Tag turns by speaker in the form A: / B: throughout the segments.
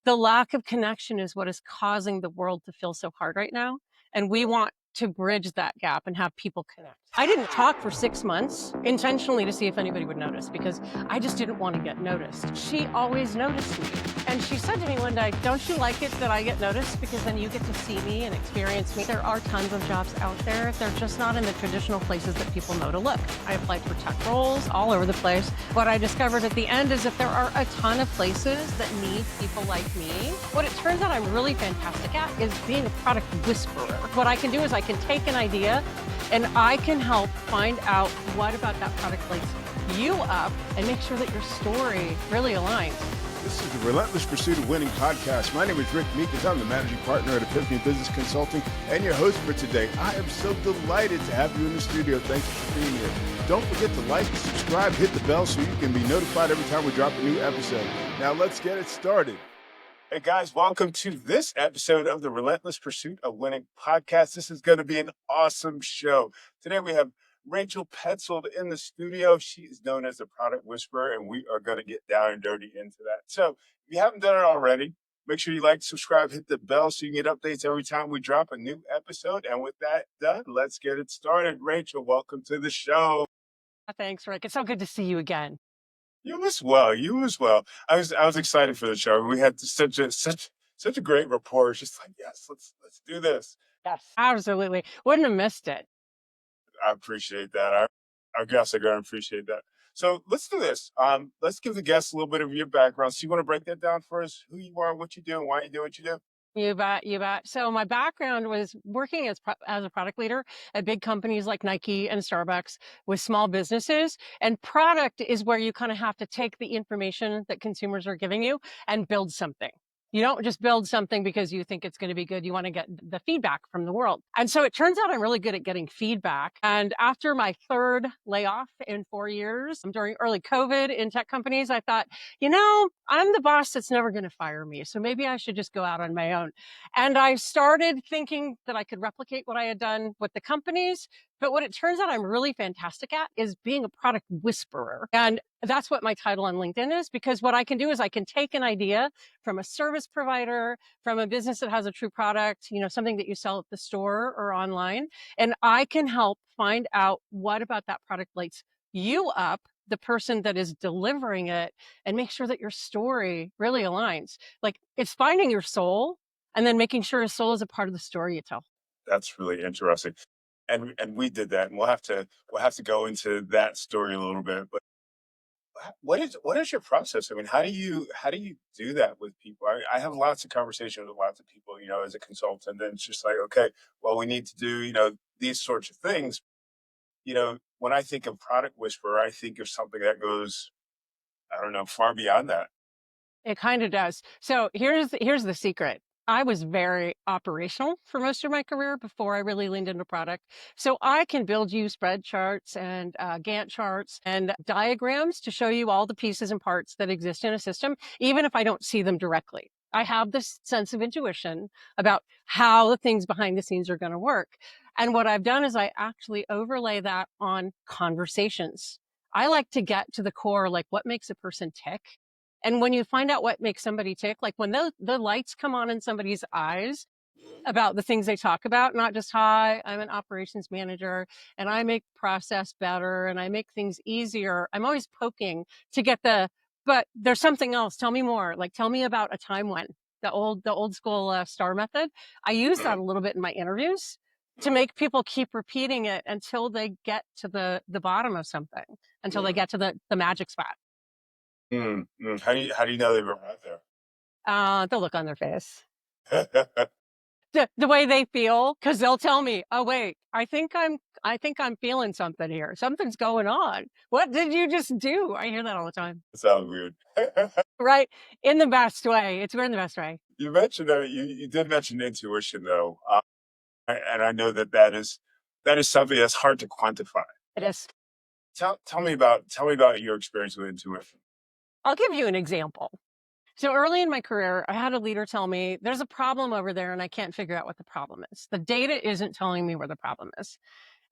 A: The lack of connection is what is causing the world to feel so hard right now. And we want to bridge that gap and have people connect. I didn't talk for 6 months intentionally to see if anybody would notice because I just didn't want to get noticed. She always noticed me. And she said to me one day, don't you like it that I get noticed? Because then you get to see me and experience me. There are tons of jobs out there. They're just not in the traditional places that people know to look. I applied for tech roles all over the place. What I discovered at the end is that there are a ton of places that need people like me. What it turns out I'm really fantastic at is being a product whisperer. What I can do is I can take an idea and I can help find out what about that product lights you up and make sure that your story really aligns.
B: This is the Relentless Pursuit of Winning podcast. My name is Rick Meekins. I'm the managing partner at Epiphany Business Consulting and your host for today. I am so delighted to have you in the studio. Thank you for being here. Don't forget to like, subscribe, hit the bell so you can be notified every time we drop a new episode. Now let's get it started. Hey guys, welcome to this episode of the Relentless Pursuit of Winning podcast. This is going to be an awesome show. Today we have Rachel Petzold in the studio. She is known as the Product Whisperer, and we are going to get down and dirty into that. So if you haven't done it already, make sure you like, subscribe, hit the bell so you can get updates every time we drop a new episode. And with that done, let's get it started. Rachel, welcome to the show.
A: Thanks, Rick. It's so good to see you again.
B: You as well. You as well. I was excited for the show. We had such a great rapport. It's just like, yes, let's do this.
A: Yes, absolutely. Wouldn't have missed it.
B: I appreciate that. Our guests are going to appreciate that. So let's do this. Let's give the guests a little bit of your background. So you want to break that down for us? Who you are, what you do, and why you do what you do?
A: You bet, you bet. So my background was working as a product leader at big companies like Nike and Starbucks with small businesses. And product is where you kind of have to take the information that consumers are giving you and build something. You don't just build something because you think it's going to be good. You want to get the feedback from the world. And so it turns out I'm really good at getting feedback. And after my third layoff in 4 years during early COVID in tech companies, I thought, I'm the boss that's never going to fire me. So maybe I should just go out on my own. And I started thinking that I could replicate what I had done with the companies. But what it turns out I'm really fantastic at is being a product whisperer. And that's what my title on LinkedIn is, because what I can do is I can take an idea from a service provider, from a business that has a true product, something that you sell at the store or online, and I can help find out what about that product lights you up, the person that is delivering it, and make sure that your story really aligns. Like, it's finding your soul and then making sure your soul is a part of the story you tell.
B: That's really interesting. And we did that, and we'll have to go into that story a little bit. But what is your process? I mean, how do you do that with people? I have lots of conversations with lots of people, as a consultant, and it's just like, okay, well, we need to do, these sorts of things. When I think of product whisperer, I think of something that goes, I don't know, far beyond that.
A: It kind of does. So here's the secret. I was very operational for most of my career before I really leaned into product. So I can build you spread charts and Gantt charts and diagrams to show you all the pieces and parts that exist in a system, even if I don't see them directly. I have this sense of intuition about how the things behind the scenes are going to work. And what I've done is I actually overlay that on conversations. I like to get to the core, like what makes a person tick. And when you find out what makes somebody tick, like when the lights come on in somebody's eyes about the things they talk about, not just, hi, I'm an operations manager and I make process better and I make things easier. I'm always poking to get but there's something else. Tell me more. Like, tell me about a time when the old school STAR method. I use that a little bit in my interviews to make people keep repeating it until they get to the bottom of something, until they get to the magic spot.
B: How do you know they were right there?
A: The look on their face, the way they feel, because they'll tell me, "Oh wait, I think I'm feeling something here. Something's going on. What did you just do?" I hear that all the time.
B: That sounds weird.
A: Right, in the best way. It's weird in the best way.
B: You mentioned you did mention intuition though, and I know that is something that's hard to quantify.
A: It is.
B: Tell me about your experience with intuition.
A: I'll give you an example. So early in my career, I had a leader tell me, there's a problem over there and I can't figure out what the problem is. The data isn't telling me where the problem is.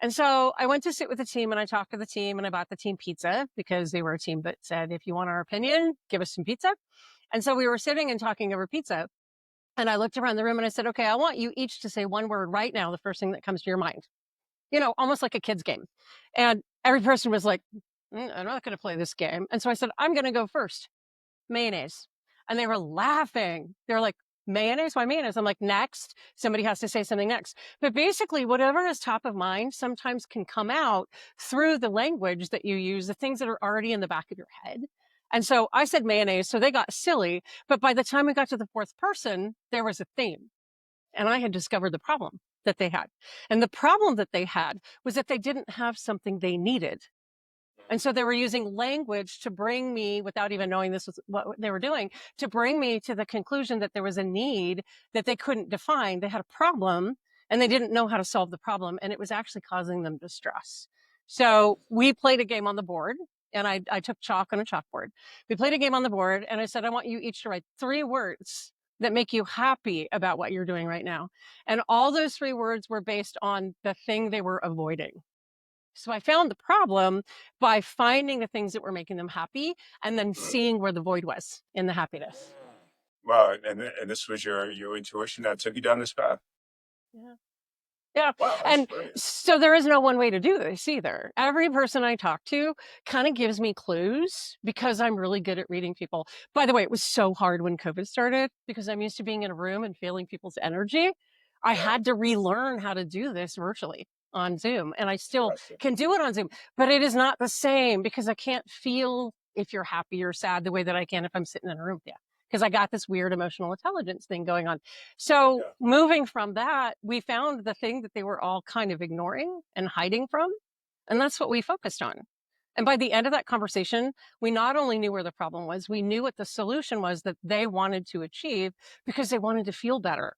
A: And so I went to sit with the team and I talked to the team and I bought the team pizza because they were a team that said, if you want our opinion, give us some pizza. And so we were sitting and talking over pizza. And I looked around the room and I said, okay, I want you each to say one word right now, the first thing that comes to your mind, almost like a kid's game. And every person was like, I'm not going to play this game. And so I said, I'm going to go first. Mayonnaise. And they were laughing. They're like, mayonnaise? Why mayonnaise? I'm like, next. Somebody has to say something next. But basically, whatever is top of mind sometimes can come out through the language that you use, the things that are already in the back of your head. And so I said mayonnaise, so they got silly. But by the time we got to the fourth person, there was a theme. And I had discovered the problem that they had. And the problem that they had was that they didn't have something they needed. And so they were using language to bring me, without even knowing this was what they were doing, to bring me to the conclusion that there was a need that they couldn't define. They had a problem and they didn't know how to solve the problem. And it was actually causing them distress. So we played a game on the board, and I took chalk on a chalkboard. We played a game on the board and I said, I want you each to write 3 words that make you happy about what you're doing right now. And all those 3 words were based on the thing they were avoiding. So I found the problem by finding the things that were making them happy and then seeing where the void was in the happiness.
B: Wow, and this was your intuition that took you down this path.
A: Yeah. Yeah.
B: Wow, that's
A: And
B: brilliant.
A: so there is no one way to do this either. Every person I talk to kind of gives me clues because I'm really good at reading people. By the way, it was so hard when COVID started because I'm used to being in a room and feeling people's energy. I
B: Yeah,
A: had to relearn how to do this virtually on Zoom, and I still
B: interesting.
A: can do it on Zoom, but it is not the same because I can't feel if you're happy or sad the way that I can if I'm sitting in a room with you because I got this weird emotional intelligence thing going on. So
B: Yeah.
A: moving from that, we found the thing that they were all kind of ignoring and hiding from. And that's what we focused on. And by the end of that conversation, we not only knew where the problem was, we knew what the solution was that they wanted to achieve because they wanted to feel better.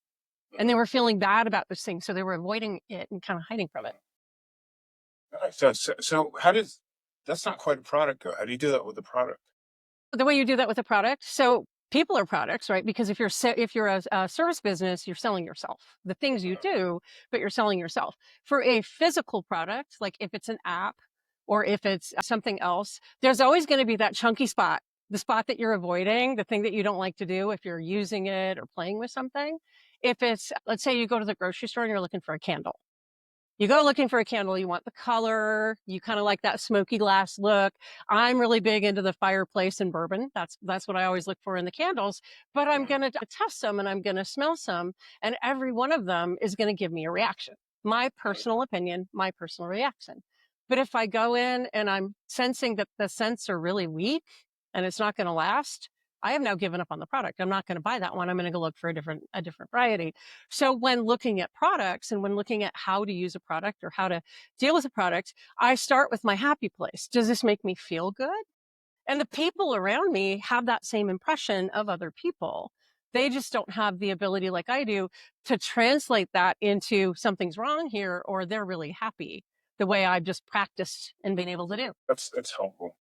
A: And they were feeling bad about this thing. So they were avoiding it and kind of hiding from it.
B: All right, so how does that's not quite a product though. How do you do that with a product?
A: The way you do that with a product. So people are products, right? Because if you're a service business, you're selling yourself, the things you do, but you're selling yourself. For a physical product, like if it's an app or if it's something else, there's always going to be that chunky spot, the spot that you're avoiding, the thing that you don't like to do if you're using it or playing with something. If it's, let's say you go to the grocery store and you're looking for a candle. You go looking for a candle, you want the color, you kind of like that smoky glass look. I'm really big into the fireplace and bourbon. That's what I always look for in the candles, but I'm going to test some and I'm going to smell some, and every one of them is going to give me a reaction. My personal opinion, my personal reaction. But if I go in and I'm sensing that the scents are really weak and it's not going to last, I have now given up on the product. I'm not going to buy that one. I'm going to go look for a different variety. So when looking at products and when looking at how to use a product or how to deal with a product, I start with my happy place. Does this make me feel good? And the people around me have that same impression of other people. They just don't have the ability like I do to translate that into something's wrong here or they're really happy the way I've just practiced and been able to do.
B: That's helpful.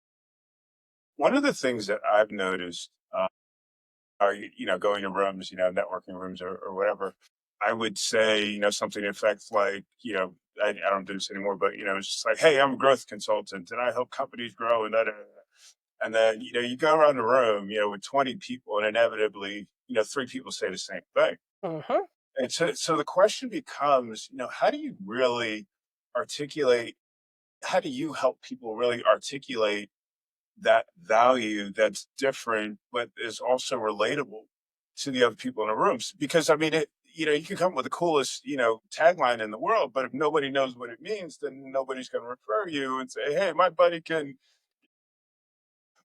B: One of the things that I've noticed are going to rooms, networking rooms or whatever. I would say something in effect like I don't do this anymore, but it's just like, hey, I'm a growth consultant and I help companies grow and that. And then you go around the room with 20 people and inevitably 3 people say the same thing.
A: Uh-huh.
B: And so the question becomes how do you really articulate? How do you help people really articulate that value that's different, but is also relatable to the other people in the rooms? Because I mean, you can come up with the coolest, tagline in the world, but if nobody knows what it means, then nobody's going to refer you and say, "Hey, my buddy can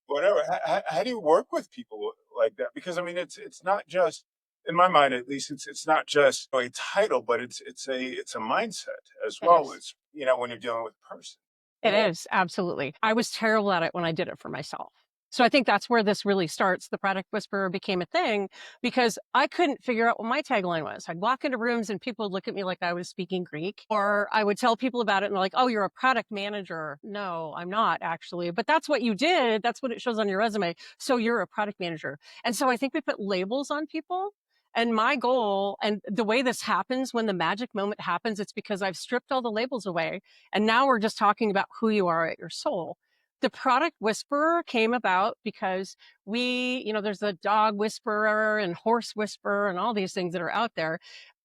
B: whatever." How do you work with people like that? Because I mean, it's not just in my mind, at least, it's not just a title, but it's a mindset as
A: It
B: well.
A: is.
B: It's when you're dealing with a person.
A: It is, absolutely. I was terrible at it when I did it for myself. So I think that's where this really starts. The product whisperer became a thing because I couldn't figure out what my tagline was. I'd walk into rooms and people would look at me like I was speaking Greek, or I would tell people about it and they're like, oh, you're a product manager. No, I'm not actually, but that's what you did. That's what it shows on your resume. So you're a product manager. And so I think we put labels on people And my goal, and the way this happens, when the magic moment happens, it's because I've stripped all the labels away. And now we're just talking about who you are at your soul. The product whisperer came about because there's the dog whisperer and horse whisperer and all these things that are out there.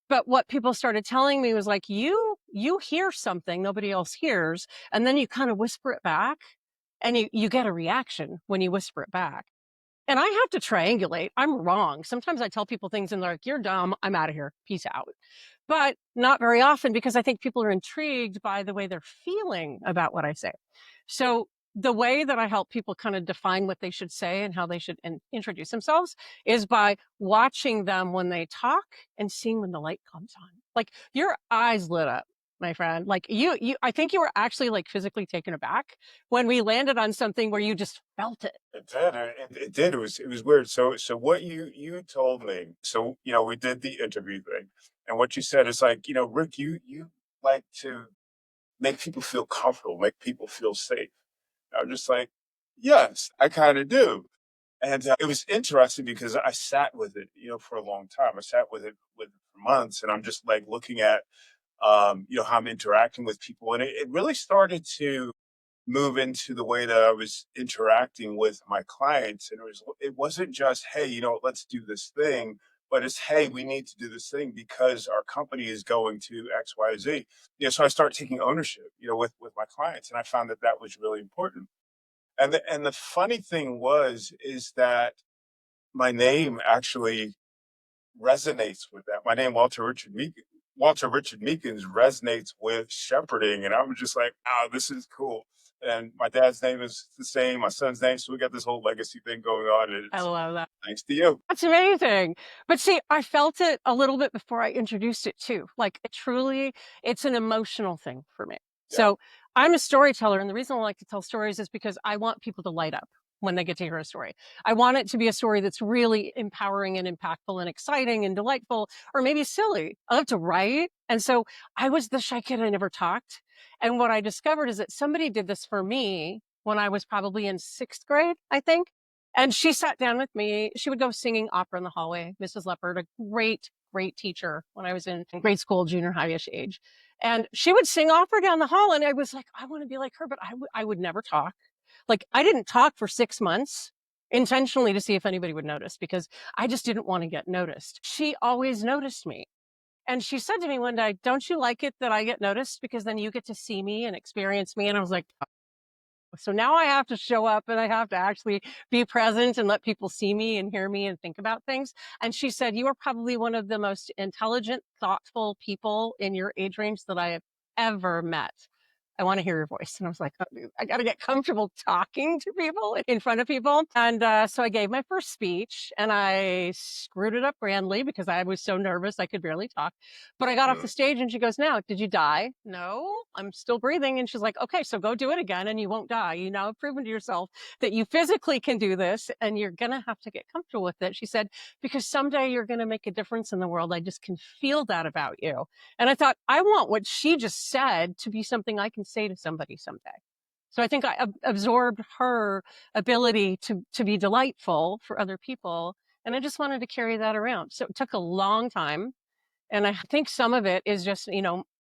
A: But what people started telling me was like, you hear something nobody else hears, and then you kind of whisper it back, and you get a reaction when you whisper it back. And I have to triangulate. I'm wrong. Sometimes I tell people things and they're like, you're dumb. I'm out of here. Peace out. But not very often, because I think people are intrigued by the way they're feeling about what I say. So the way that I help people kind of define what they should say and how they should introduce themselves is by watching them when they talk and seeing when the light comes on. Like your eyes lit up, my friend. Like I think you were actually like physically taken aback when we landed on something where you just felt it.
B: It did. It did. It was weird. So what you told me. So we did the interview thing, and what you said is like, Rick, you like to make people feel comfortable, make people feel safe. I was just like, yes, I kind of do. And it was interesting because I sat with it, for a long time. I sat with it for months, and I'm just like looking at, how I'm interacting with people, and it really started to move into the way that I was interacting with my clients. And it wasn't just, hey, let's do this thing, but it's, hey, we need to do this thing because our company is going to X, Y, Z. So I started taking ownership, with my clients, and I found that that was really important. And the funny thing is that my name actually resonates with that. My name, Walter Richard Meekins, resonates with shepherding. And I was just like, oh, this is cool. And my dad's name is the same, my son's name. So we got this whole legacy thing going on. And
A: I
B: it's
A: love that.
B: thanks to you.
A: That's amazing. But see, I felt it a little bit before I introduced it too. Like it's an emotional thing for me.
B: Yeah.
A: So I'm a storyteller. And the reason I like to tell stories is because I want people to light up when they get to hear a story. I want it to be a story that's really empowering and impactful and exciting and delightful, or maybe silly. I love to write. And so I was the shy kid. I never talked. And what I discovered is that somebody did this for me when I was probably in 6th grade, I think. And she sat down with me. She would go singing opera in the hallway. Mrs. Leopard, a great, great teacher when I was in grade school, junior high-ish age. And she would sing opera down the hall. And I was like, I want to be like her, but I would never talk. Like I didn't talk for 6 months intentionally to see if anybody would notice, because I just didn't want to get noticed. She always noticed me. And she said to me one day, don't you like it that I get noticed? Because then you get to see me and experience me. And I was like, so now I have to show up and I have to actually be present and let people see me and hear me and think about things. And she said, you are probably one of the most intelligent, thoughtful people in your age range that I have ever met. I want to hear your voice. And I was like, oh, I got to get comfortable talking to people in front of people. And so I gave my first speech and I screwed it up grandly because I was so nervous I could barely talk. But I got off the stage and she goes, now, did you die? No, I'm still breathing. And she's like, okay, so go do it again and you won't die. You now have proven to yourself that you physically can do this and you're going to have to get comfortable with it. She said, because someday you're going to make a difference in the world. I just can feel that about you. And I thought, I want what she just said to be something I can say to somebody someday. So I think I absorbed her ability to be delightful for other people. And I just wanted to carry that around. So it took a long time. And I think some of it is just,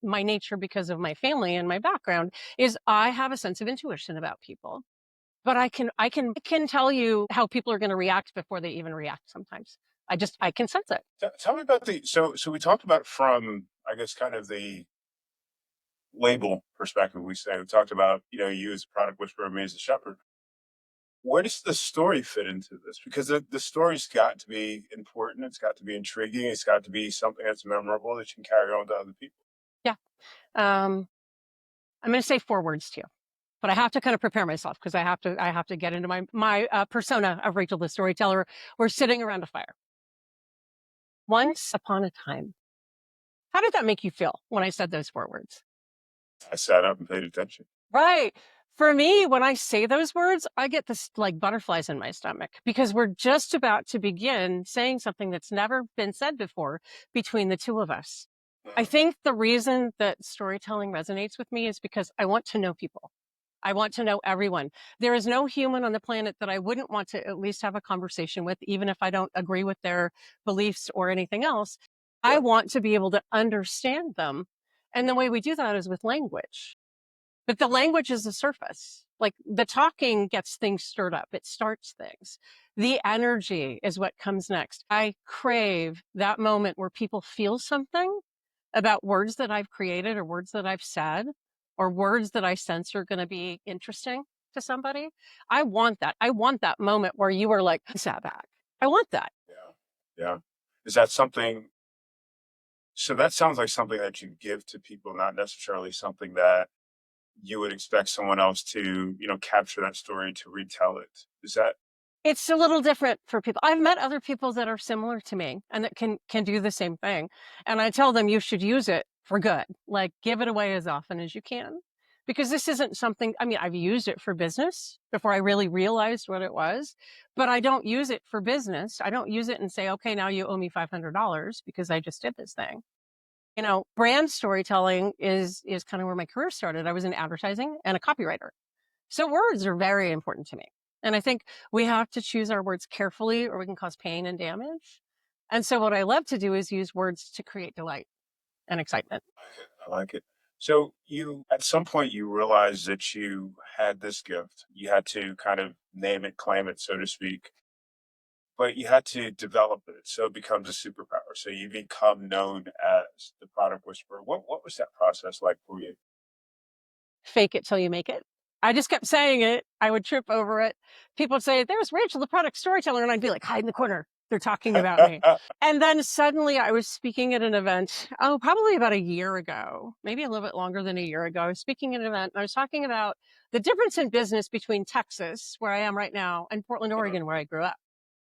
A: my nature because of my family and my background is I have a sense of intuition about people. But I can tell you how people are going to react before they even react sometimes. I can sense it.
B: Tell me about so we talked about from, I guess, kind of the label perspective. We talked about, you as a product whisperer, me as a shepherd. Where does the story fit into this? Because the story's got to be important. It's got to be intriguing. It's got to be something that's memorable that you can carry on to other people.
A: Yeah. Um, I'm going to say 4 words to you, but I have to kind of prepare myself because I have to get into my persona of Rachel the storyteller. We're sitting around a fire. Once upon a time. How did that make you feel when I said those 4 words?
B: I sat up and paid attention.
A: Right. For me, when I say those words, I get this like butterflies in my stomach because we're just about to begin saying something that's never been said before between the two of us. I think the reason that storytelling resonates with me is because I want to know people. I want to know everyone. There is no human on the planet that I wouldn't want to at least have a conversation with, even if I don't agree with their beliefs or anything else. I
B: Sure.
A: want to be able to understand them. And the way we do that is with language. But the language is the surface. Like the talking gets things stirred up. It starts things. The energy is what comes next. I crave that moment where people feel something about words that I've created or words that I've said or words that I sense are going to be interesting to somebody. I want that. I want that moment where you are like, sat back. I want that.
B: Yeah. Yeah. Is that something? So that sounds like something that you give to people, not necessarily something that you would expect someone else to, capture that story to retell it. Is that?
A: It's a little different for people. I've met other people that are similar to me and that can do the same thing. And I tell them you should use it for good. Like give it away as often as you can. Because this isn't something, I mean, I've used it for business before I really realized what it was, but I don't use it for business. I don't use it and say, okay, now you owe me $500 because I just did this thing. Brand storytelling is kind of where my career started. I was in advertising and a copywriter. So words are very important to me. And I think we have to choose our words carefully or we can cause pain and damage. And so what I love to do is use words to create delight and excitement.
B: I like it. So at some point, you realized that you had this gift. You had to kind of name it, claim it, so to speak, but you had to develop it so it becomes a superpower. So you become known as the product whisperer. What was that process like for you?
A: Fake it till you make it. I just kept saying it. I would trip over it. People would say, there's Rachel, the product storyteller. And I'd be like, hide in the corner. They're talking about me. And then suddenly I was speaking at an event, probably about a year ago, maybe a little bit longer than a year ago. I was speaking at an event and I was talking about the difference in business between Texas, where I am right now, and Portland,
B: Yeah.
A: Oregon, where I grew up.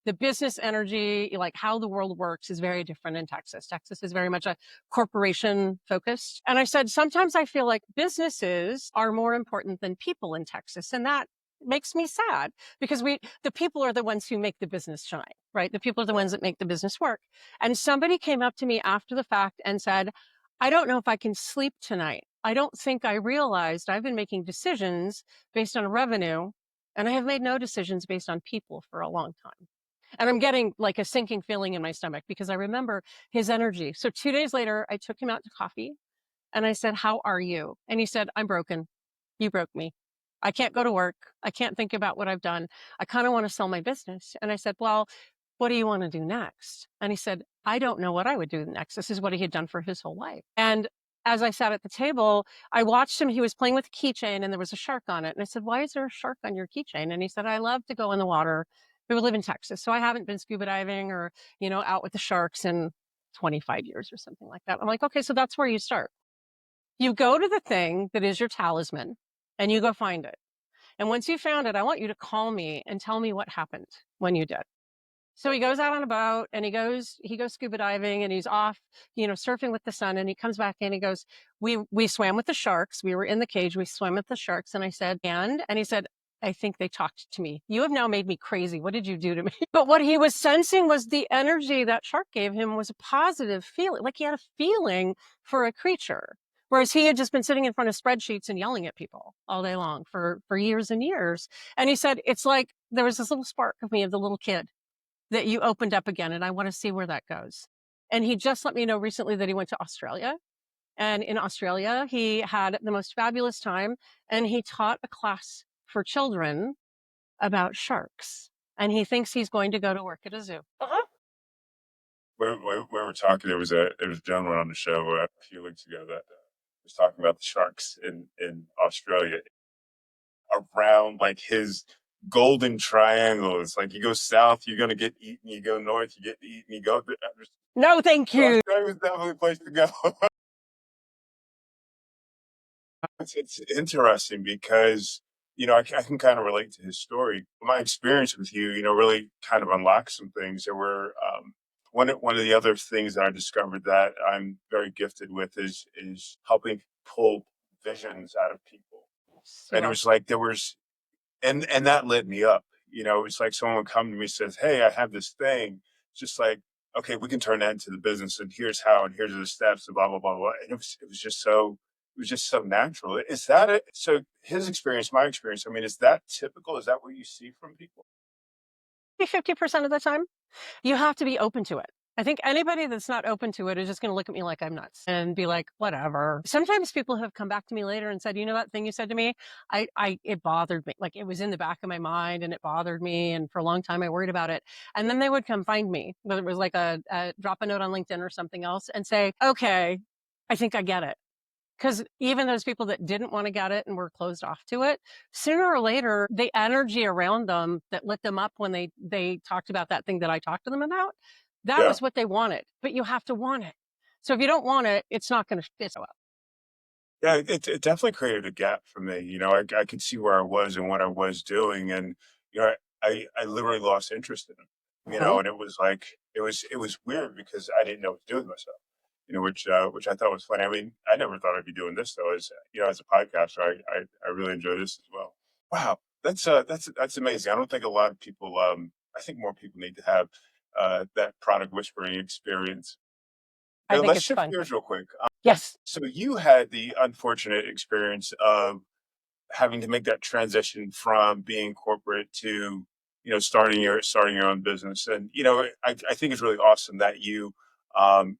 A: The business energy, like how the world works, is very different in Texas. Texas is very much a corporation focused. And I said, sometimes I feel like businesses are more important than people in Texas. And that makes me sad because the people are the ones who make the business shine, right? The people are the ones that make the business work. And somebody came up to me after the fact and said, I don't know if I can sleep tonight. I don't think I realized I've been making decisions based on revenue and I have made no decisions based on people for a long time. And I'm getting like a sinking feeling in my stomach because I remember his energy. So 2 days later, I took him out to coffee and I said, how are you? And he said, I'm broken. You broke me. I can't go to work. I can't think about what I've done. I kind of want to sell my business. And I said, well, what do you want to do next? And he said, I don't know what I would do next. This is what he had done for his whole life. And as I sat at the table, I watched him. He was playing with a keychain and there was a shark on it. And I said, why is there a shark on your keychain? And he said, I love to go in the water. We live in Texas, so I haven't been scuba diving or, out with the sharks in 25 years or something like that. I'm like, okay, so that's where you start. You go to the thing that is your talisman and you go find it. And once you found it, I want you to call me and tell me what happened when you did. So he goes out on a boat and he goes scuba diving and he's off, surfing with the sun. And he comes back and he goes, we swam with the sharks. We were in the cage. We swam with the sharks. And I said, and he said, I think they talked to me. You have now made me crazy. What did you do to me? But what he was sensing was the energy that shark gave him was a positive feeling. Like he had a feeling for a creature. Whereas he had just been sitting in front of spreadsheets and yelling at people all day long for years and years. And he said, it's like there was this little spark of me of the little kid that you opened up again. And I want to see where that goes. And he just let me know recently that he went to Australia. And in Australia, he had the most fabulous time. And he taught a class for children about sharks. And he thinks he's going to go to work at a zoo.
B: We were talking. There was a gentleman on the show a few weeks ago that was talking about the sharks in Australia around like his golden triangle. It's like you go south, you're gonna get eaten. You go north, you get eaten. You go.
A: No, thank you.
B: Australia was definitely a place to go. It's interesting because I can kind of relate to his story. My experience with you, really kind of unlocked some things. There were one of the other things that I discovered that I'm very gifted with is helping pull visions out of people. And it was like there was, and that lit me up. It's like someone would come to me and says, "Hey, I have this thing." It's just like, okay, we can turn that into the business, and here's how, and here's the steps, and blah blah blah blah. And it was just so was just so natural. Is that it? So his experience, my experience, I mean, is that typical? Is that what you see from people?
A: 50% of the time. You have to be open to it. I think anybody that's not open to it is just going to look at me like I'm nuts and be like, whatever. Sometimes people have come back to me later and said, you know, that thing you said to me, it bothered me. Like it was in the back of my mind and it bothered me. And for a long time, I worried about it. And then they would come find me, whether it was like a drop a note on LinkedIn or something else and say, okay, I think I get it. Because even those people that didn't want to get it and were closed off to it, sooner or later, the energy around them that lit them up when they talked about that thing that I talked to them about, that
B: Yeah.
A: was what they wanted. But you have to want it. So if you don't want it, it's not going to show up.
B: Yeah, it definitely created a gap for me. I could see where I was and what I was doing, and I literally lost interest in it.
A: Mhm.
B: And it was like it was weird because I didn't know what to do with myself. Which I thought was funny. I mean, I never thought I'd be doing this though. As a podcaster, I really enjoy this as well. Wow, that's amazing. I don't think a lot of people. I think more people need to have that product whispering experience.
A: I think
B: Let's
A: it's
B: shift
A: fun.
B: gears real quick.
A: Yes.
B: So you had the unfortunate experience of having to make that transition from being corporate to starting your own business, and I think it's really awesome that you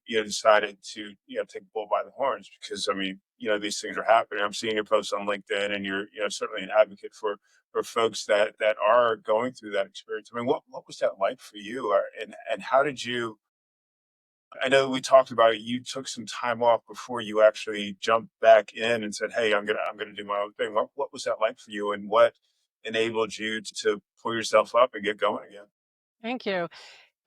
B: decided to take the bull by the horns, because I mean these things are happening. I'm seeing your posts on LinkedIn, and you're certainly an advocate for folks that are going through that experience. I mean, what was that like for you, and how did you? I know we talked about it. You took some time off before you actually jumped back in and said, "Hey, I'm gonna do my own thing." What was that like for you, and what enabled you to pull yourself up and get going again?
A: Thank you.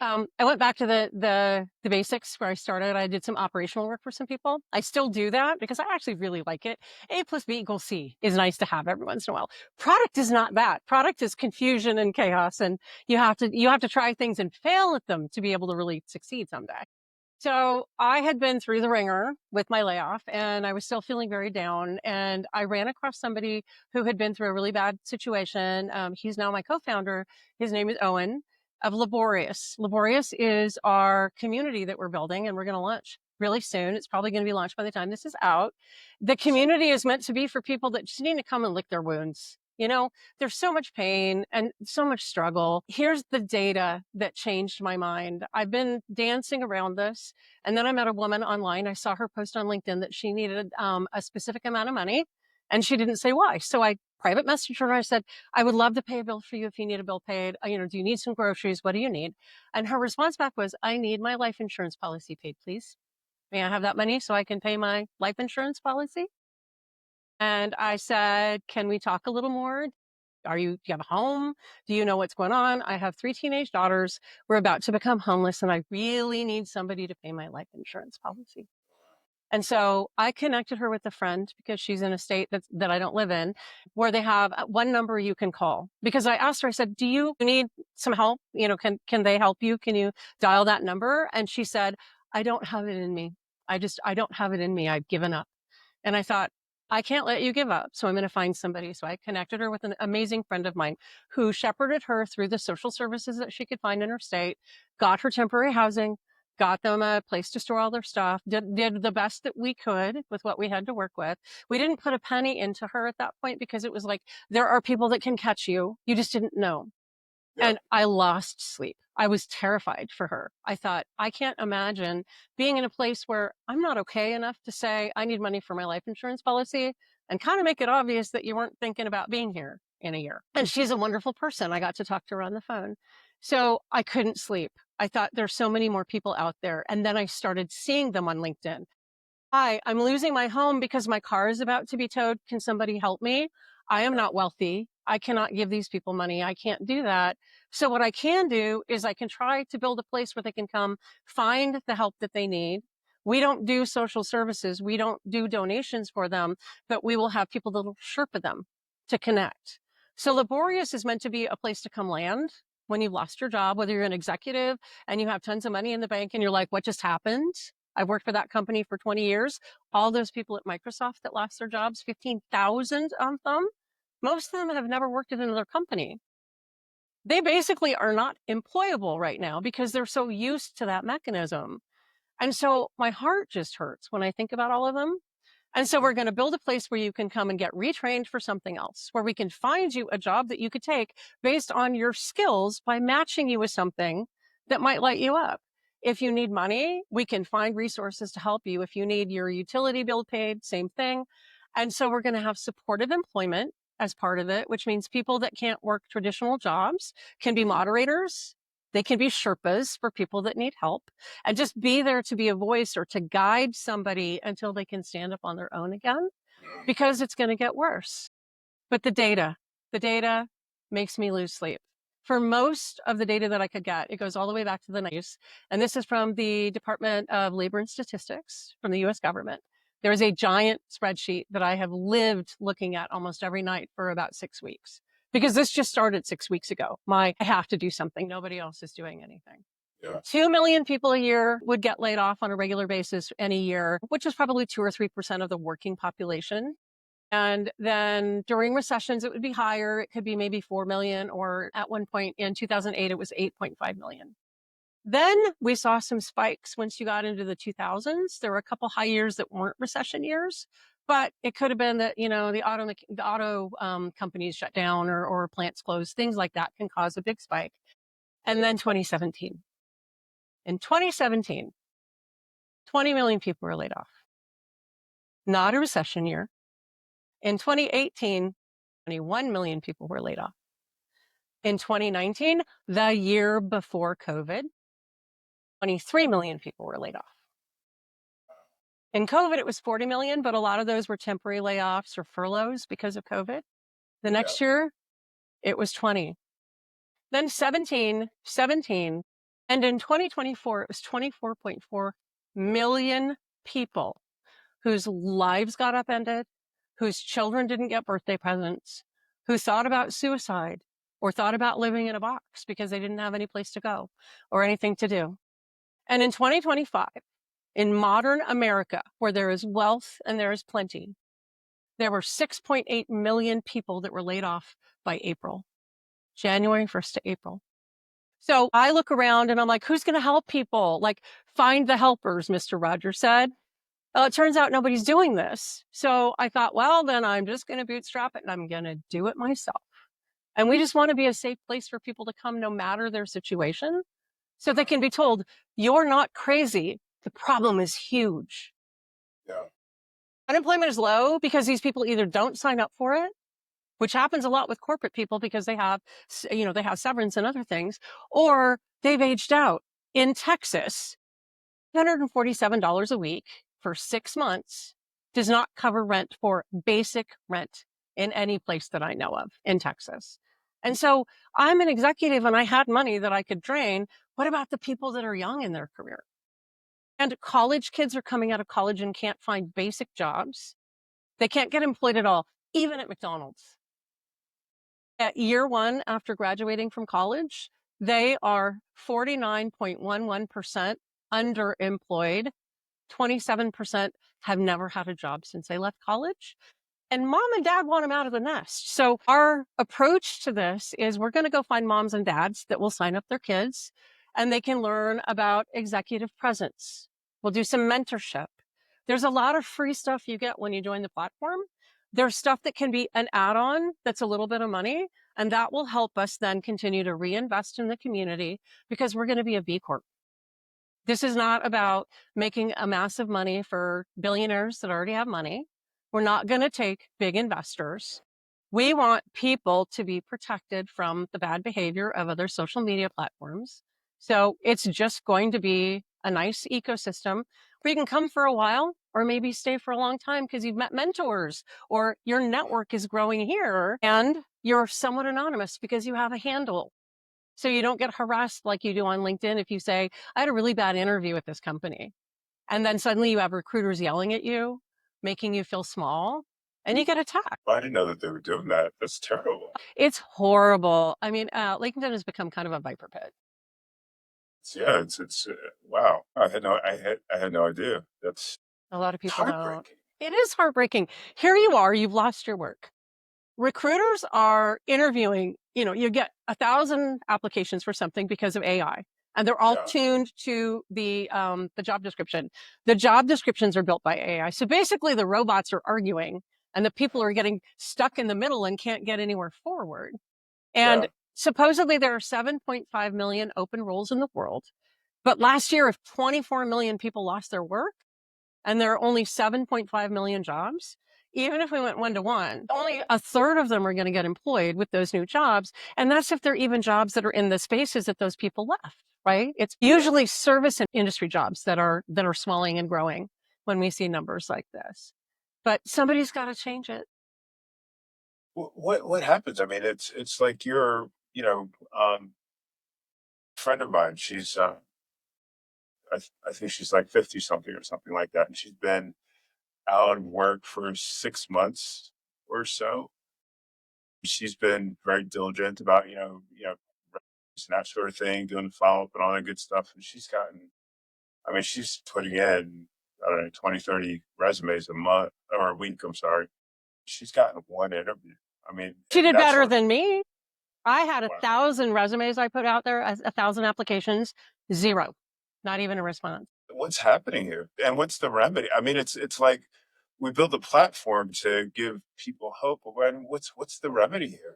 A: I went back to the basics where I started. I did some operational work for some people. I still do that because I actually really like it. A plus B equals C is nice to have every once in a while. Product is not that. Product is confusion and chaos, and you have to try things and fail at them to be able to really succeed someday. So I had been through the ringer with my layoff and I was still feeling very down. And I ran across somebody who had been through a really bad situation. He's now my co-founder. His name is Owen of Laborious. Laborious is our community that we're building and we're going to launch really soon. It's probably going to be launched by the time this is out. The community is meant to be for people that just need to come and lick their wounds. There's so much pain and so much struggle. Here's the data that changed my mind. I've been dancing around this, and then I met a woman online. I saw her post on LinkedIn that she needed a specific amount of money, and she didn't say why. So I private messaged her and I said, I would love to pay a bill for you if you need a bill paid. Do you need some groceries? What do you need? And her response back was, I need my life insurance policy paid, please. May I have that money so I can pay my life insurance policy? And I said, can we talk a little more? Do you have a home? Do you know what's going on? I have 3 teenage daughters. We're about to become homeless and I really need somebody to pay my life insurance policy. And so I connected her with a friend because she's in a state that I don't live in, where they have one number you can call. Because I asked her, I said, do you need some help? Can they help you? Can you dial that number? And she said, I don't have it in me. I don't have it in me. I've given up. And I thought, I can't let you give up. So I'm going to find somebody. So I connected her with an amazing friend of mine who shepherded her through the social services that she could find in her state, got her temporary housing, got them a place to store all their stuff, did the best that we could with what we had to work with. We didn't put a penny into her at that point because it was like, there are people that can catch you. You just didn't know.
B: Yeah.
A: And I lost sleep. I was terrified for her. I thought, I can't imagine being in a place where I'm not okay enough to say, I need money for my life insurance policy and kind of make it obvious that you weren't thinking about being here in a year. And she's a wonderful person. I got to talk to her on the phone. So I couldn't sleep. I thought there's so many more people out there. And then I started seeing them on LinkedIn. Hi, I'm losing my home because my car is about to be towed. Can somebody help me? I am not wealthy. I cannot give these people money. I can't do that. So what I can do is I can try to build a place where they can come find the help that they need. We don't do social services. We don't do donations for them, but we will have people that will Sherpa them to connect. So Laborious is meant to be a place to come land when you've lost your job, whether you're an executive and you have tons of money in the bank and you're like, what just happened? I've worked for that company for 20 years. All those people at Microsoft that lost their jobs, 15,000 of them, most of them have never worked at another company. They basically are not employable right now because they're so used to that mechanism. And so my heart just hurts when I think about all of them. And so we're going to build a place where you can come and get retrained for something else, where we can find you a job that you could take based on your skills by matching you with something that might light you up. If you need money, we can find resources to help you. If you need your utility bill paid, same thing. And so we're going to have supportive employment as part of it, which means people that can't work traditional jobs can be moderators. They can be Sherpas for people that need help, and just be there to be a voice or to guide somebody until they can stand up on their own again, because it's going to get worse. But the data makes me lose sleep. For most of the data that I could get, it goes all the way back to the 90s. And this is from the Department of Labor and Statistics from the US government. There is a giant spreadsheet that I have lived looking at almost every night for about 6 weeks, because this just started 6 weeks ago. I have to do something. Nobody else is doing anything.
B: Yeah.
A: 2 million people a year would get laid off on a regular basis any year, which is probably 2 or 3% of the working population. And then during recessions, it would be higher. It could be maybe 4 million, or at one point in 2008, it was 8.5 million. Then we saw some spikes once you got into the 2000s. There were a couple high years that weren't recession years, but it could have been that, the auto companies shut down, or plants closed. Things like that can cause a big spike. And then 2017. In 2017, 20 million people were laid off. Not a recession year. In 2018, 21 million people were laid off. In 2019, the year before COVID, 23 million people were laid off. In COVID, it was 40 million, but a lot of those were temporary layoffs or furloughs because of COVID. The next year, it was 20. Then 17, and in 2024, it was 24.4 million people whose lives got upended, whose children didn't get birthday presents, who thought about suicide or thought about living in a box because they didn't have any place to go or anything to do. And in 2025, in modern America, where there is wealth and there is plenty, there were 6.8 million people that were laid off by April, January 1st to April. So I look around and I'm like, who's going to help people? Like, find the helpers, Mr. Rogers said. Well, it turns out nobody's doing this. So I thought, well, then I'm just going to bootstrap it and I'm going to do it myself. And we just want to be a safe place for people to come no matter their situation, so they can be told, you're not crazy. The problem is huge.
B: Yeah.
A: Unemployment is low because these people either don't sign up for it, which happens a lot with corporate people because they have severance and other things, or they've aged out. In Texas, $147 a week for 6 months does not cover rent for basic rent in any place that I know of in Texas. And so I'm an executive and I had money that I could drain. What about the people that are young in their career? And college kids are coming out of college and can't find basic jobs. They can't get employed at all, even at McDonald's. At year one after graduating from college, they are 49.11% underemployed. 27% have never had a job since they left college. And mom and dad want them out of the nest. So our approach to this is we're going to go find moms and dads that will sign up their kids and they can learn about executive presence. We'll do some mentorship. There's a lot of free stuff you get when you join the platform. There's stuff that can be an add-on that's a little bit of money, and that will help us then continue to reinvest in the community because we're going to be a B Corp. This is not about making a massive money for billionaires that already have money. We're not going to take big investors. We want people to be protected from the bad behavior of other social media platforms. So it's just going to be a nice ecosystem where you can come for a while or maybe stay for a long time because you've met mentors or your network is growing here and you're somewhat anonymous because you have a handle. So you don't get harassed like you do on LinkedIn if you say, I had a really bad interview with this company. And then suddenly you have recruiters yelling at you, making you feel small, and you get attacked.
B: I didn't know that they were doing that. That's terrible.
A: It's horrible. I mean, LinkedIn has become kind of a viper pit.
B: It's wow. I had no idea. That's
A: A lot of people don't.
B: heartbreaking.
A: It is heartbreaking. Here you are, you've lost your work. Recruiters are interviewing, you get 1,000 applications for something because of AI. and they're all
B: Yeah.
A: tuned to the job description. The job descriptions are built by AI. So basically the robots are arguing and the people are getting stuck in the middle and can't get anywhere forward. And
B: Yeah.
A: supposedly there are 7.5 million open roles in the world. But last year, if 24 million people lost their work and there are only 7.5 million jobs, even if we went 1-to-1, only a third of them are going to get employed with those new jobs. And that's if they're even jobs that are in the spaces that those people left, right? It's usually service and industry jobs that are swelling and growing when we see numbers like this. But somebody's got to change it.
B: What happens? I mean, it's like you're, friend of mine. She's I think she's like 50 something or something like that, and she's been out of work for 6 months or so. She's been very diligent about and that sort of thing, doing the follow up and all that good stuff. And she's gotten, I mean, she's putting in, I don't know, 20, 30 resumes a month or a week. I'm sorry. She's gotten one interview. I mean,
A: She
B: and
A: did
B: that's
A: better
B: on,
A: than me. I had a
B: wow.
A: thousand resumes I put out there, 1,000 applications, zero, not even a response.
B: What's happening here? And what's the remedy? I mean, it's like we build a platform to give people hope. But what's the remedy here?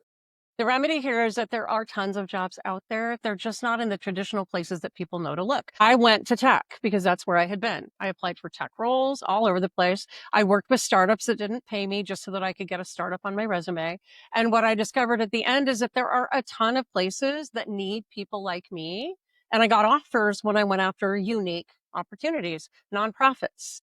A: The remedy here is that there are tons of jobs out there. They're just not in the traditional places that people know to look. I went to tech because that's where I had been. I applied for tech roles all over the place. I worked with startups that didn't pay me just so that I could get a startup on my resume. And what I discovered at the end is that there are a ton of places that need people like me. And I got offers when I went after unique opportunities, nonprofits,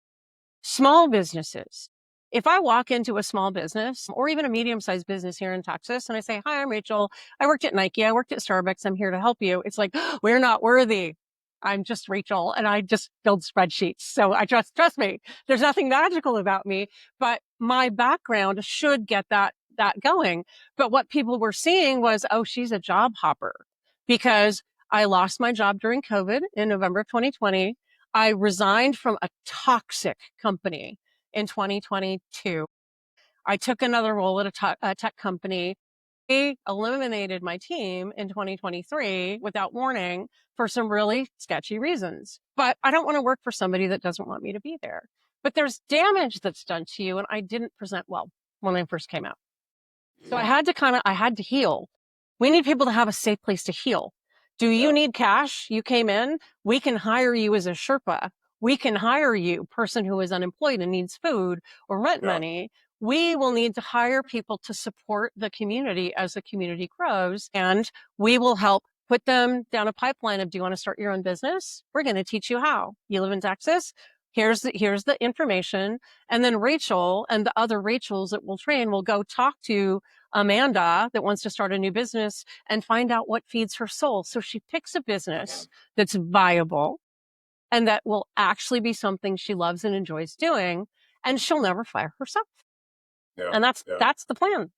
A: small businesses. If I walk into a small business or even a medium-sized business here in Texas and I say, hi, I'm Rachel. I worked at Nike. I worked at Starbucks. I'm here to help you. It's like, oh, we're not worthy. I'm just Rachel and I just build spreadsheets. So I trust me. There's nothing magical about me, but my background should get that going. But what people were seeing was, oh, she's a job hopper because I lost my job during COVID in November of 2020. I resigned from a toxic company in 2022. I took another role at a tech company. They eliminated my team in 2023 without warning for some really sketchy reasons. But I don't want to work for somebody that doesn't want me to be there. But there's damage that's done to you, and I didn't present well when I first came out. So
B: Yeah.
A: I had to heal. We need people to have a safe place to heal. Do you
B: Yeah.
A: need cash? You came in. We can hire you as a Sherpa. We can hire you, person who is unemployed and needs food or rent
B: Yeah.
A: money. We will need to hire people to support the community as the community grows. And we will help put them down a pipeline of, do you want to start your own business? We're going to teach you how. You live in Texas? Here's the information. And then Rachel and the other Rachels that we'll train will go talk to Amanda that wants to start a new business and find out what feeds her soul. So she picks a business that's viable and that will actually be something she loves and enjoys doing, and she'll never fire herself.
B: Yeah.
A: And
B: Yeah.
A: that's the plan.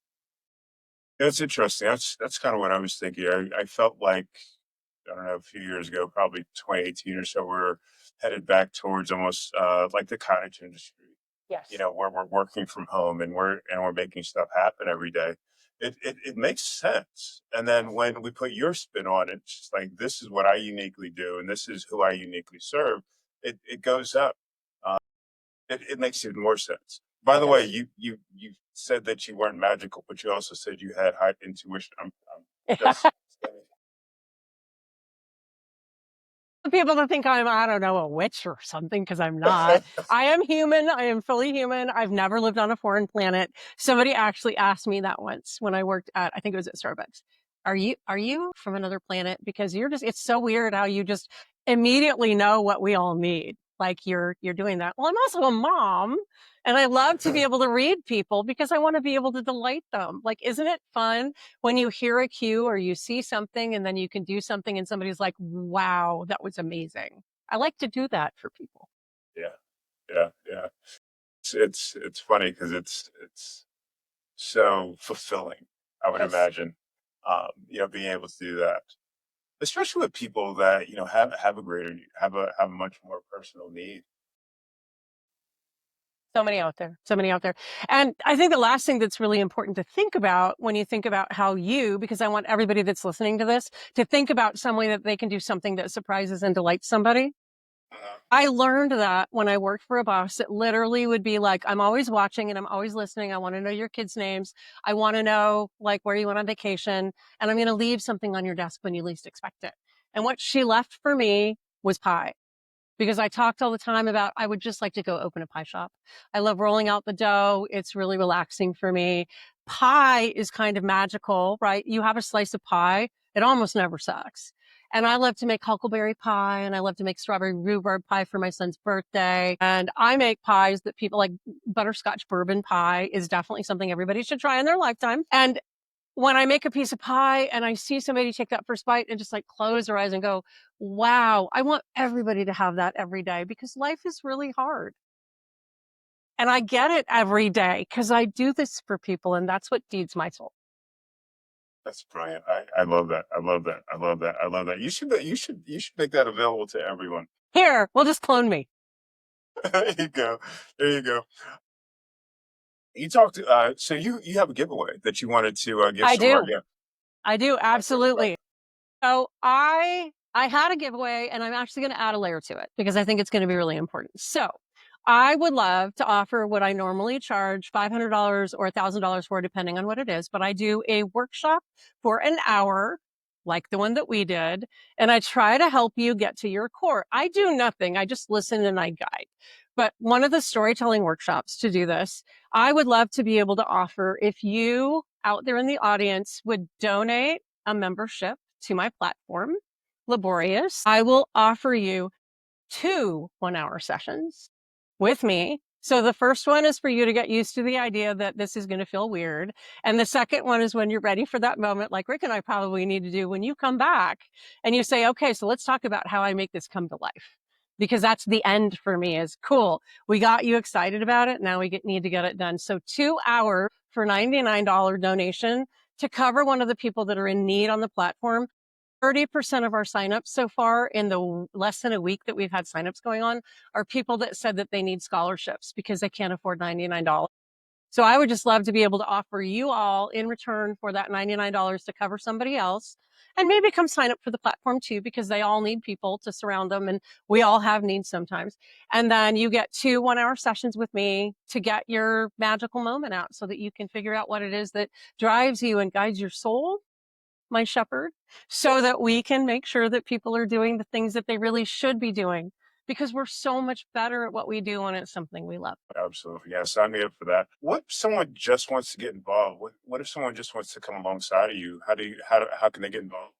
B: That's interesting. That's kind of what I was thinking. I felt like, I don't know, a few years ago, probably 2018 or so, we are headed back towards almost like the cottage industry,
A: Yes.
B: where we're working from home and we're making stuff happen every day. It makes sense. And then when we put your spin on it, it's just like, this is what I uniquely do and this is who I uniquely serve. It goes up. Uh, it makes even more sense. By the way,
A: Yes.
B: you said that you weren't magical, but you also said you had high intuition. I'm just
A: People to think I'm, I don't know, a witch or something, because I'm not. I am human. I am fully human. I've never lived on a foreign planet. Somebody actually asked me that once when I worked at, I think it was at Starbucks. Are you from another planet? Because it's so weird how you just immediately know what we all need. Like you're doing that. Well, I'm also a mom and I love to be able to read people because I want to be able to delight them. Like, isn't it fun when you hear a cue or you see something and then you can do something and somebody's like, wow, that was amazing. I like to do that for people.
B: yeah, yeah. It's funny because it's so fulfilling. I would
A: Yes.
B: imagine, being able to do that, especially with people that have a greater have a much more personal need.
A: So many out there, so many out there. And I think the last thing that's really important to think about when you think about how because I want everybody that's listening to this to think about some way that they can do something that surprises and delights somebody. I learned that when I worked for a boss that literally would be like, I'm always watching and I'm always listening. I want to know your kids' names. I want to know like where you went on vacation. And I'm going to leave something on your desk when you least expect it. And what she left for me was pie because I talked all the time about I would just like to go open a pie shop. I love rolling out the dough. It's really relaxing for me. Pie is kind of magical, right? You have a slice of pie, it almost never sucks. And I love to make huckleberry pie and I love to make strawberry rhubarb pie for my son's birthday. And I make pies that people like butterscotch bourbon pie is definitely something everybody should try in their lifetime. And when I make a piece of pie and I see somebody take that first bite and just like close their eyes and go, wow, I want everybody to have that every day because life is really hard. And I get it every day because I do this for people and that's what feeds my soul.
B: That's brilliant. I love that. I love that. I love that. I love that. You should make that available to everyone.
A: Here, we'll just clone me.
B: There you go. There you go. You talked. So you have a giveaway that you wanted to give
A: I
B: some of our
A: do.
B: guests.
A: I do.
B: Right.
A: Absolutely. So I had a giveaway and I'm actually going to add a layer to it because I think it's going to be really important. So I would love to offer what I normally charge $500 or $1,000 for, depending on what it is. But I do a workshop for an hour, like the one that we did, and I try to help you get to your core. I do nothing. I just listen and I guide. But one of the storytelling workshops to do this, I would love to be able to offer if you out there in the audience would donate a membership to my platform, Laborious, I will offer you 2 1-hour sessions with me. So the first one is for you to get used to the idea that this is going to feel weird. And the second one is when you're ready for that moment, like Rick and I probably need to do when you come back and you say, okay, so let's talk about how I make this come to life. Because that's the end for me is cool. We got you excited about it. Now need to get it done. So 2 hours for $99 donation to cover one of the people that are in need on the platform. 30% of our signups so far in the less than a week that we've had signups going on are people that said that they need scholarships because they can't afford $99. So I would just love to be able to offer you all in return for that $99 to cover somebody else and maybe come sign up for the platform too, because they all need people to surround them and we all have needs sometimes. And then you get 2 1-hour sessions with me to get your magical moment out so that you can figure out what it is that drives you and guides your soul, my shepherd, so that we can make sure that people are doing the things that they really should be doing because we're so much better at what we do when it's something we love.
B: Absolutely. Yeah. Sign me up for that. What if someone just wants to get involved? What if someone just wants to come alongside of you? How can they get involved?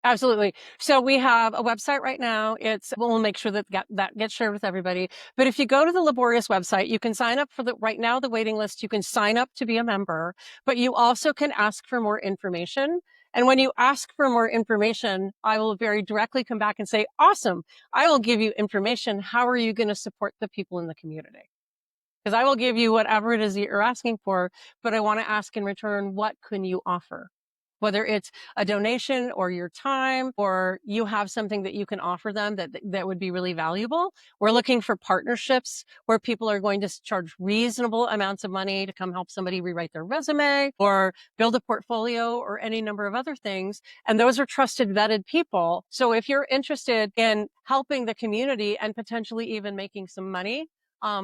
A: Absolutely. So we have a website right now. We'll make sure that gets shared with everybody. But if you go to the Laborious website, you can sign up for right now, the waiting list. You can sign up to be a member, but you also can ask for more information. And when you ask for more information, I will very directly come back and say, awesome, I will give you information. How are you going to support the people in the community? Because I will give you whatever it is that you're asking for, but I want to ask in return, what can you offer? Whether it's a donation or your time, or you have something that you can offer them that would be really valuable. We're looking for partnerships where people are going to charge reasonable amounts of money to come help somebody rewrite their resume or build a portfolio or any number of other things. And those are trusted, vetted people. So if you're interested in helping the community and potentially even making some money,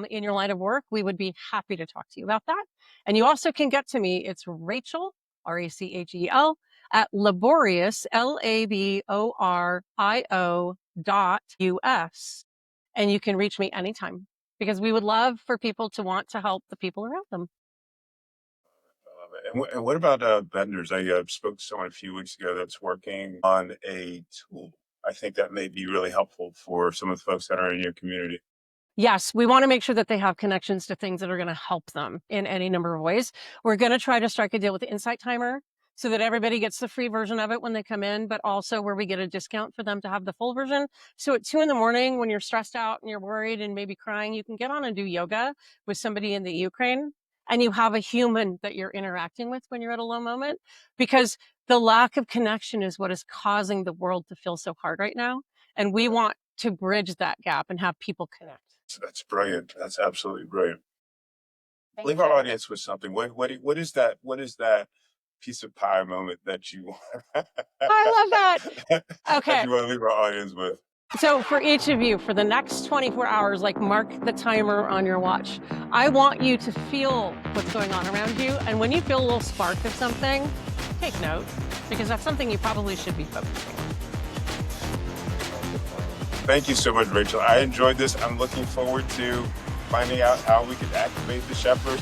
A: in your line of work, we would be happy to talk to you about that. And you also can get to me. It's Rachel, Rachel, at Laborious, Laborio.us. And you can reach me anytime because we would love for people to want to help the people around them.
B: I love it. And what about vendors? I spoke to someone a few weeks ago that's working on a tool. I think that may be really helpful for some of the folks that are in your community.
A: Yes, we want to make sure that they have connections to things that are going to help them in any number of ways. We're going to try to strike a deal with the Insight Timer so that everybody gets the free version of it when they come in, but also where we get a discount for them to have the full version. So at 2 a.m, when you're stressed out and you're worried and maybe crying, you can get on and do yoga with somebody in the Ukraine and you have a human that you're interacting with when you're at a low moment, because the lack of connection is what is causing the world to feel so hard right now. And we want to bridge that gap and have people connect.
B: So that's brilliant. That's absolutely brilliant. Leave our audience with something. What is that? What is that piece of pie moment that you
A: I love that.
B: that
A: Okay.
B: you want to leave our audience with?
A: So for each of you, for the next 24 hours, like mark the timer on your watch. I want you to feel what's going on around you. And when you feel a little spark of something, take note, because that's something you probably should be focusing on.
B: Thank you so much, Rachel. I enjoyed this. I'm looking forward to finding out how we can activate the shepherd.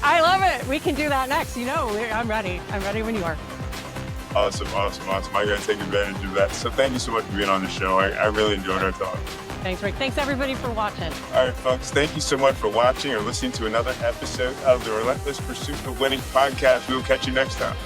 A: I love it. We can do that next. You know, I'm ready. I'm ready when you are.
B: Awesome. I got to take advantage of that. So thank you so much for being on the show. I really enjoyed our talk.
A: Thanks, Rick. Thanks, everybody, for watching.
B: All right, folks. Thank you so much for watching or listening to another episode of the Relentless Pursuit of Winning podcast. We will catch you next time.